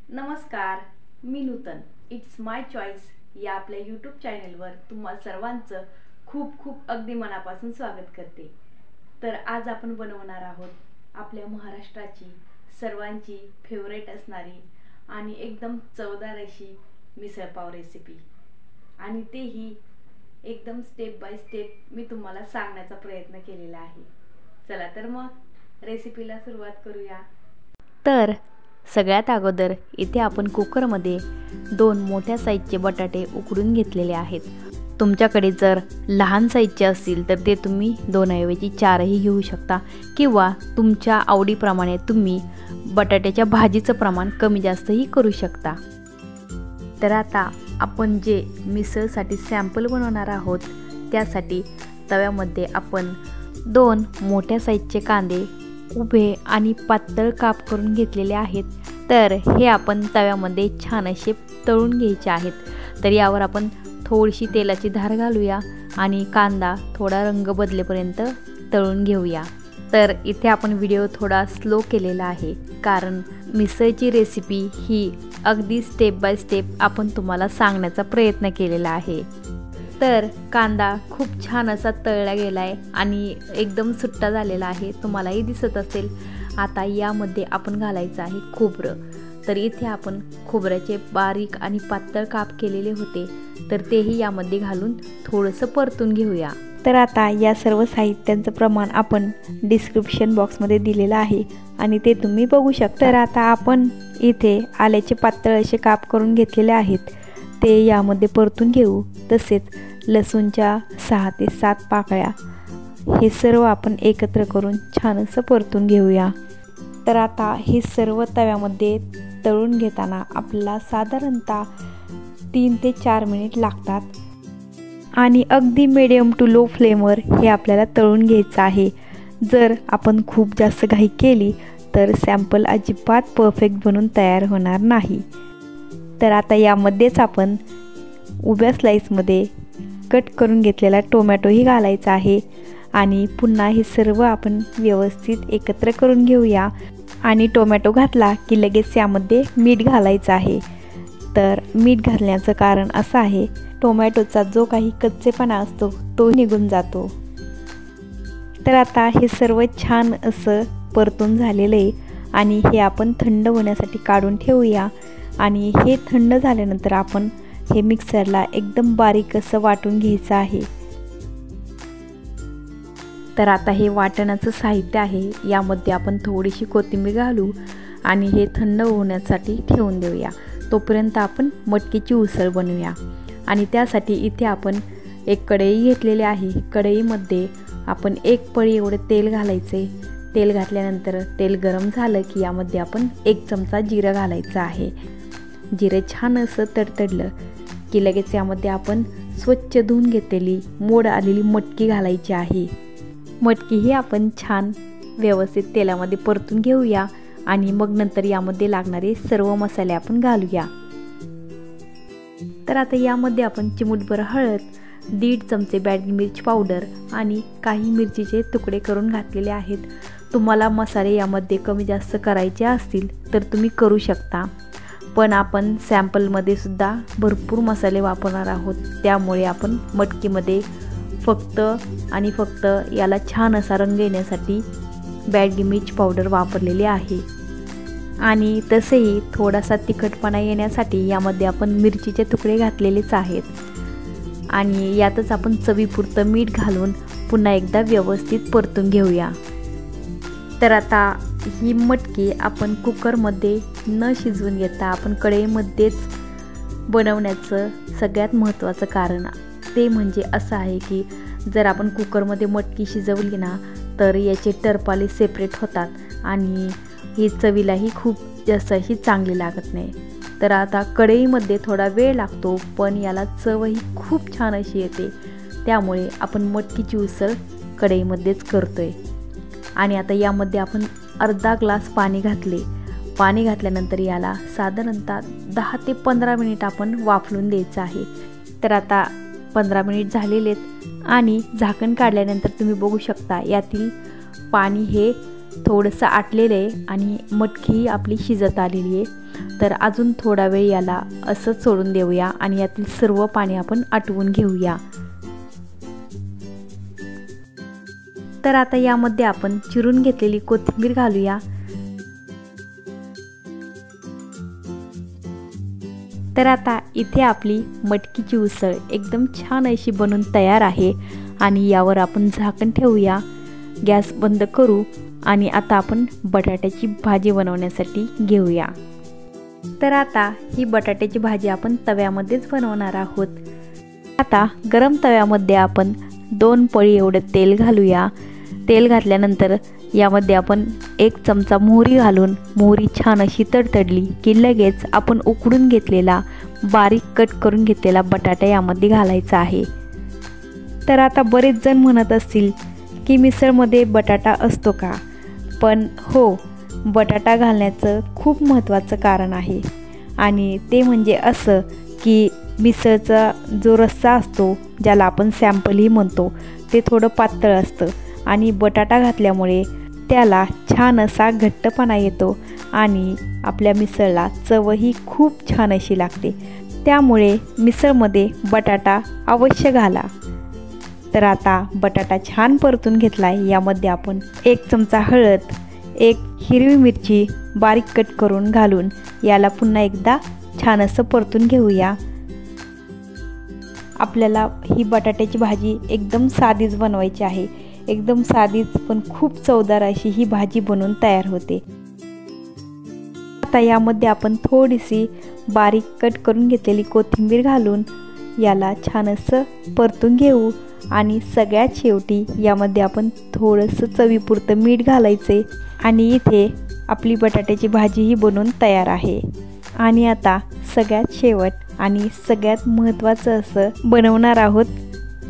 नमस्कार, मी नूतन. It's my choice या आपल्या यूट्यूब चॅनलवर तुम्हा सर्वांचं खूप खूप अगदी मनापासून स्वागत करते. तर आज आपण बनवणार आहोत आपल्या महाराष्ट्राची सर्वांची फेवरेट असणारी आणि एकदम चवदार अशी मिसळपाव रेसिपी, आणि तेही एकदम स्टेप बाय स्टेप मी तुम्हाला सांगण्याचा प्रयत्न केलेला आहे. चला तर मग रेसिपीला सुरुवात करूया. तर सगळ्यात अगोदर इथे आपण कुकरमध्ये 2 मोठ्या साईजचे बटाटे उकडून घेतलेले आहेत. तुमच्याकडे जर लहान साईजचे असतील तर ते तुम्ही 2 ऐवजी 4ही घेऊ शकता, किंवा तुमच्या आवडीप्रमाणे तुम्ही बटाट्याच्या भाजीचं प्रमाण कमी जास्तही करू शकता. तर आता आपण जे मिसळसाठी सॅम्पल बनवणार आहोत त्यासाठी तव्यामध्ये आपण 2 मोठ्या साईजचे कांदे उभे आणि पातळ काप करून घेतलेले आहेत. तर हे आपण तव्यामध्ये छान असे तळून घ्यायचे आहेत. तर यावर आपण थोडीशी तेलाची धार घालूया आणि कांदा थोडा रंग बदलेपर्यंत तळून घेऊया. तर इथे आपण व्हिडिओ थोडा स्लो केलेला आहे, कारण मिसळची रेसिपी ही अगदी स्टेप बाय स्टेप आपण तुम्हाला सांगण्याचा प्रयत्न केलेला आहे. तर कांदा खूप छान असा तळला गेला आहे आणि एकदम सुट्टा झालेला आहे, तुम्हालाही दिसत असेल. आता यामध्ये आपण घालायचं आहे खोबरं. तर इथे आपण खोबऱ्याचे बारीक आणि पातळ काप केलेले होते, तर तेही यामध्ये घालून थोडंसं परतून घेऊया. तर आता या सर्व साहित्यांचं प्रमाण आपण डिस्क्रिप्शन बॉक्समध्ये दिलेलं आहे आणि ते तुम्ही बघू शकता. तर आता आपण इथे आल्याचे पातळ असे काप करून घेतलेले आहेत, ते यामध्ये परतून घेऊ. तसेच लसूणच्या 6 ते 7 पाकळ्या, हे सर्व आपण एकत्र करून छान असं परतून घेऊया. तर आता हे सर्व तव्यामध्ये तळून घेताना आपल्याला साधारणतः 3 ते 4 मिनिट लागतात आणि अगदी मिडियम टू लो फ्लेमवर हे आपल्याला तळून घ्यायचं आहे. जर आपण खूप जास्त घाई केली तर सॅम्पल अजिबात परफेक्ट बनून तयार होणार नाही. तर आता यामध्येच आपण उभ्या स्लाईसमध्ये कट करून घेतलेला टोमॅटोही घालायचा आहे आणि पुन्हा हे सर्व आपण व्यवस्थित एकत्र करून घेऊया. आणि टोमॅटो घातला की लगेच यामध्ये मीठ घालायचं आहे. तर मीठ घालण्याचं कारण असं आहे, टोमॅटोचा जो काही कच्चेपणा असतो तो निघून जातो. तर आता हे सर्व छान असं परतून झालेलं आहे आणि हे आपण थंड होण्यासाठी काढून ठेवूया. आणि हे थंड झाल्यानंतर आपण हे मिक्सरला एकदम बारीक असं वाटून घ्यायचं आहे. तर आता हे वाटणाचं साहित्य आहे, यामध्ये आपण थोडीशी कोथिंबीर घालू आणि हे थंड होण्यासाठी ठेवून देऊया. तोपर्यंत आपण मटकीची उसळ बनवूया. आणि त्यासाठी इथे आपण एक कढई घेतलेली आहे. कढईमध्ये आपण 1 पळी एवढे तेल घालायचे. तेल घातल्यानंतर तेल गरम झालं की यामध्ये आपण 1 चमचा जिरं घालायचं आहे. जिरे छान असं तडतडलं की लगेच यामध्ये आपण स्वच्छ धुवून घेतलेली मोड आलेली मटकी घालायची आहे. मटकी ही आपण छान व्यवस्थित तेलामध्ये परतून घेऊया आणि मग नंतर यामध्ये लागणारे सर्व मसाले आपण घालूया. तर आता यामध्ये आपण चिमूटभर हळद, 1.5 चमचे बॅडगी मिरची पावडर आणि काही मिरचीचे तुकडे करून घातलेले आहेत. तुम्हाला मसाले यामध्ये कमी जास्त करायचे असतील तर तुम्ही करू शकता, पण आपण सॅम्पलमध्ये सुद्धा भरपूर मसाले वापरणार आहोत, त्यामुळे आपण मटकीमध्ये फक्त आणि फक्त याला छान असा रंग येण्यासाठी बॅडगी मिरची पावडर वापरलेली आहे. आणि तसेही थोडासा तिखटपणा येण्यासाठी यामध्ये आपण मिरचीचे तुकडे घातलेलेच आहेत. आणि यातच आपण चवीपुरतं मीठ घालून पुन्हा एकदा व्यवस्थित परतून घेऊया. तर आता ही मटकी आपण कुकरमध्ये न शिजवून घेता आपण कढईमध्येच बनवण्याचं सगळ्यात महत्त्वाचं कारण ते म्हणजे असं आहे की जर आपण कुकरमध्ये मटकी शिजवली ना तर याचे टरपाले सेपरेट होतात आणि ही चवीलाही खूप जास्त अशी चांगली लागत नाही. तर आता कढईमध्ये थोडा वेळ लागतो, पण याला चवही खूप छान अशी येते, त्यामुळे आपण मटकीची उसळ कढईमध्येच करतोय. आणि आता यामध्ये आपण अर्धा ग्लास पाणी घातले. पाणी घातल्यानंतर याला साधारणतः 10 ते 15 मिनिट आपण वाफलून द्यायचं आहे. तर आता 15 मिनिट झालेले आहेत आणि झाकण काढल्यानंतर तुम्ही बघू शकता यातील पाणी हे थोडंसं आटलेलं आहे आणि मटकी आपली शिजत आलेली आहे. तर अजून थोडा वेळ याला असंच सोडून देऊया आणि यातील सर्व पाणी आपण आटवून घेऊया। तर आता यामध्ये आपण चिरून घेतलेली कोथिंबीर घालूया। तर आता इथे आपली मटकीची उसळ एकदम छान अशी बनून तयार आहे आणि यावर आपण झाकण ठेवूया, गॅस बंद करू आणि आता आपण बटाट्याची भाजी बनवण्यासाठी घेऊया। तर आता ही बटाट्याची भाजी आपण तव्यामध्येच बनवणार आहोत। आता गरम तव्यामध्ये आपण 2 पळी एवढं तेल घालूया। तेल घातल्यानंतर यामध्ये आपण 1 चमचा मोहरी घालून मोहरी छान अशी तडतडली की लगेच आपण उकडून घेतलेला बारीक कट करून घेतलेला बटाटा यामध्ये घालायचा आहे। तर आता बरेच जण म्हणत असतील की मिसळमध्ये बटाटा असतो का? पण हो, बटाटा घालण्याचं खूप महत्त्वाचं कारण आहे आणि ते म्हणजे असं की मिसळचा जो रस्सा असतो, ज्याला आपण सॅम्पलही म्हणतो, ते थोडं पातळ असतं आणि बटाटा घातल्यामुळे त्याला छान असा घट्टपणा येतो आणि आपल्या मिसळला चवही खूप छान अशी लागते। त्यामुळे मिसळमध्ये बटाटा अवश्य घाला। तर आता बटाटा छान परतून घेतलाय। यामध्ये आपण 1 चमचा हळद, 1 हिरवी मिरची बारीक कट करून घालून याला पुन्हा एकदा छान असं परतून घेऊया। आपल्याला ही बटाट्याची भाजी एकदम साधीच बनवायची आहे, एकदम साधीच पण खूप चवदार अशी ही भाजी बनून तयार होते। आता यामध्ये आपण थोडीशी बारीक कट करून घेतलेली कोथिंबीर घालून याला छान असं परतून घेऊ आणि सगळ्यात शेवटी यामध्ये आपण थोडंसं चवीपुरतं मीठ घालायचे आणि इथे आपली बटाट्याची भाजीही बनून तयार आहे। आणि आता सगळ्यात शेवट आणि सगळ्यात महत्त्वाचं असं बनवणार आहोत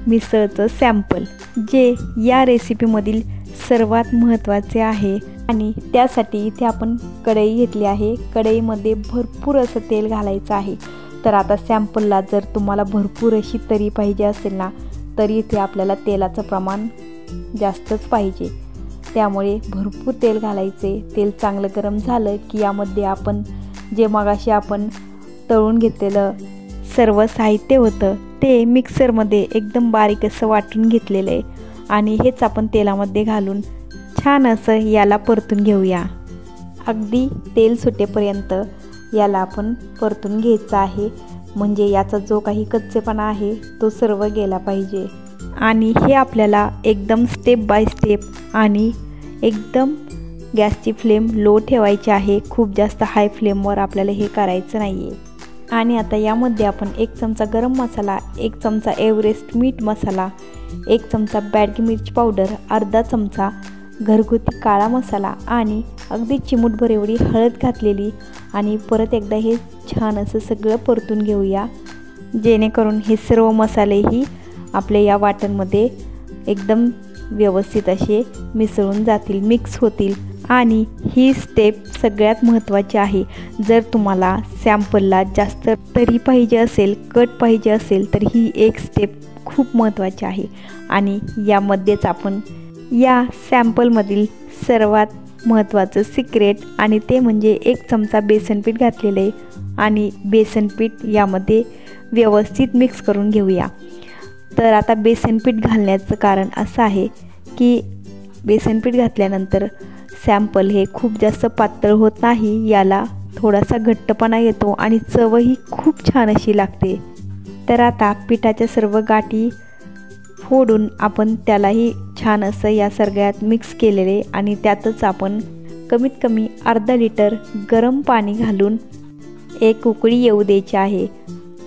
मिसळचं सॅम्पल, जे या रेसिपीमधील सर्वात महत्त्वाचे आहे। आणि त्यासाठी इथे आपण कढई घेतली आहे। कढईमध्ये भरपूर असं तेल घालायचं आहे। तर आता सॅम्पलला जर तुम्हाला भरपूर अशी तरी पाहिजे असेल ना, तर इथे आपल्याला तेलाचं प्रमाण जास्तच पाहिजे। त्यामुळे भरपूर तेल घालायचे। तेल चांगलं गरम झालं की यामध्ये आपण जे मगाशी आपण तळून घेतलेलं सर्व साहित्य होतं ते मिक्सरमध्ये एकदम बारीक असं वाटून घेतलेलं आहे आणि हेच आपण तेलामध्ये घालून छान असं याला परतून घेऊया। अगदी तेल सुटेपर्यंत याला आपण परतून घ्यायचं आहे, म्हणजे याचा जो काही कच्चेपणा आहे तो सर्व गेला पाहिजे। आणि हे आपल्याला एकदम स्टेप बाय स्टेप आणि एकदम गॅसची फ्लेम लो ठेवायची आहे। खूप जास्त हाय फ्लेमवर आपल्याला हे करायचं नाही आहे। आणि आता यामध्ये आपण 1 चमचा गरम मसाला, 1 चमचा एव्हरेस्ट मीठ मसाला, 1 चमचा बॅडगी मिरची पावडर, अर्धा चमचा घरगुती काळा मसाला आणि अगदी चिमूटभर एवढी हळद घातलेली आणि परत एकदा हे छान असं सगळं परतून घेऊया, जेणेकरून हे सर्व मसालेही आपल्या या वाटणमध्ये एकदम व्यवस्थित असे मिसळून जातील, मिक्स होतील। आणि ही स्टेप सगळ्यात महत्त्वाची आहे। जर तुम्हाला सॅम्पलला जास्त तरी पाहिजे असेल, कट पाहिजे असेल, तर ही एक स्टेप खूप महत्त्वाची आहे। आणि यामध्येच आपण या सॅम्पलमधील सर्वात महत्त्वाचं सिक्रेट आणि ते म्हणजे 1 चमचा बेसन पीठ घातलेलं आहे आणि बेसन पीठ यामध्ये व्यवस्थित मिक्स करून घेऊया। तर आता बेसन पीठ घालण्याचं कारण असं आहे की बेसन पीठ घातल्यानंतर सॅम्पल हे खूप जास्त पातळ होत नाही, याला थोडासा घट्टपणा येतो आणि चवही खूप छान अशी लागते। तर आता पिठाच्या सर्व गाठी फोडून आपण त्यालाही छान असं या सगळ्यात मिक्स केलेले आणि त्यातच आपण कमीत कमी अर्धा लिटर गरम पाणी घालून 1 उकळी येऊ द्यायची आहे।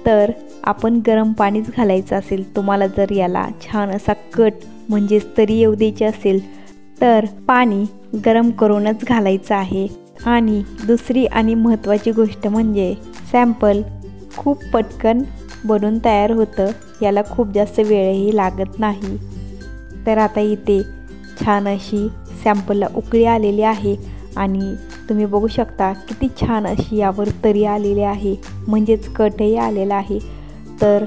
तर आपण गरम पाणीच घालायचं असेल, तुम्हाला जर याला छान असा कट म्हणजेच तरी येऊ द्यायची असेल तर पाणी गरम करूनच घालायचं आहे। आणि दुसरी आणि महत्त्वाची गोष्ट म्हणजे सॅम्पल खूप पटकन बनून तयार होतं, याला खूप जास्त वेळही लागत नाही। तर आता इथे छान अशी सॅम्पलला उकळी आलेली आहे आणि तुम्ही बघू शकता किती छान अशी यावर तरी आलेली आहे, म्हणजेच कटही आलेला आहे। तर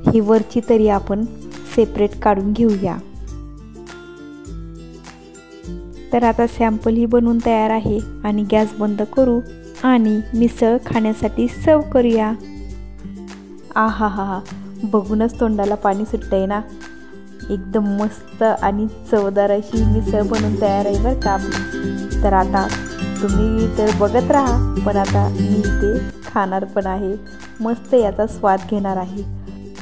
ही वरची तरी आपण सेपरेट काढून घेऊया। तर आता सॅम्पल ही बनवून तयार आहे आणि गॅस बंद करू आणि मिसळ खाण्यासाठी सर्व करूया। आहा हा हा, बघूनच तोंडाला पाणी सुटतंय ना। एकदम मस्त आणि चवदार अशी मिसळ बनून तयार आहे बरं का। तर आता तुम्ही तर बघत राहा, पण आता मी ते खाणार पण आहे, मस्त याचा स्वाद घेणार आहे।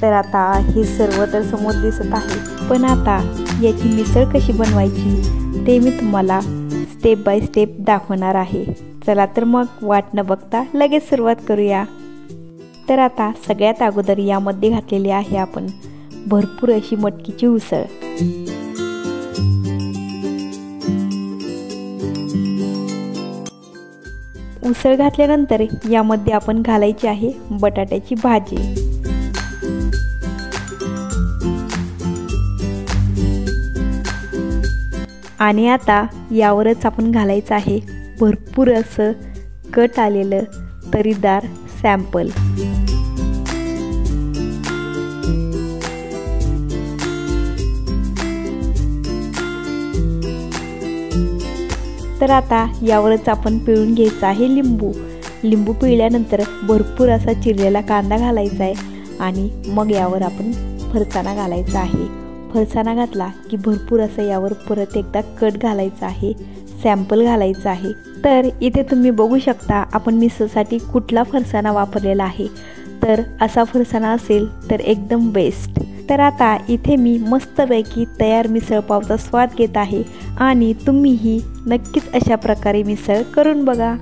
तर आता हे सर्व तर समोर दिसत आहे, पण आता याची मिसळ कशी बनवायची ते मी तुम्हाला स्टेप बाय स्टेप दाखवणार आहे। चला तर मग वाट न बघता लगेच सुरुवात करूया। तर आता सगळ्यात अगोदर यामध्ये घातलेली आहे आपण भरपूर अशी मटकीची उसळ। उसळ घातल्यानंतर यामध्ये आपण घालायची आहे बटाट्याची भाजी। आणि आता यावरच आपण घालायचं आहे भरपूर असं कट आलेलं तरीदार सॅम्पल। तर आता यावरच आपण पिळून घ्यायचं आहे लिंबू। लिंबू पिळल्यानंतर भरपूर असा चिरलेला कांदा घालायचा आहे आणि मग यावर आपण फरसाणा घालायचा आहे। फरसाणा घातला की भरपूर असं यावर परत एकदा कट घालायचा आहे, सॅम्पल घालायचं आहे। तर इथे तुम्ही बघू शकता आपण मिसळसाठी कुठला फरसाणा वापरलेला आहे। तर असा फरसाणा असेल तर एकदम बेस्ट। तर आता इथे मी मस्तपैकी तयार मिसळ पावचा स्वाद घेत आहे आणि तुम्हीही नक्कीच अशा प्रकारे मिसळ करून बघा।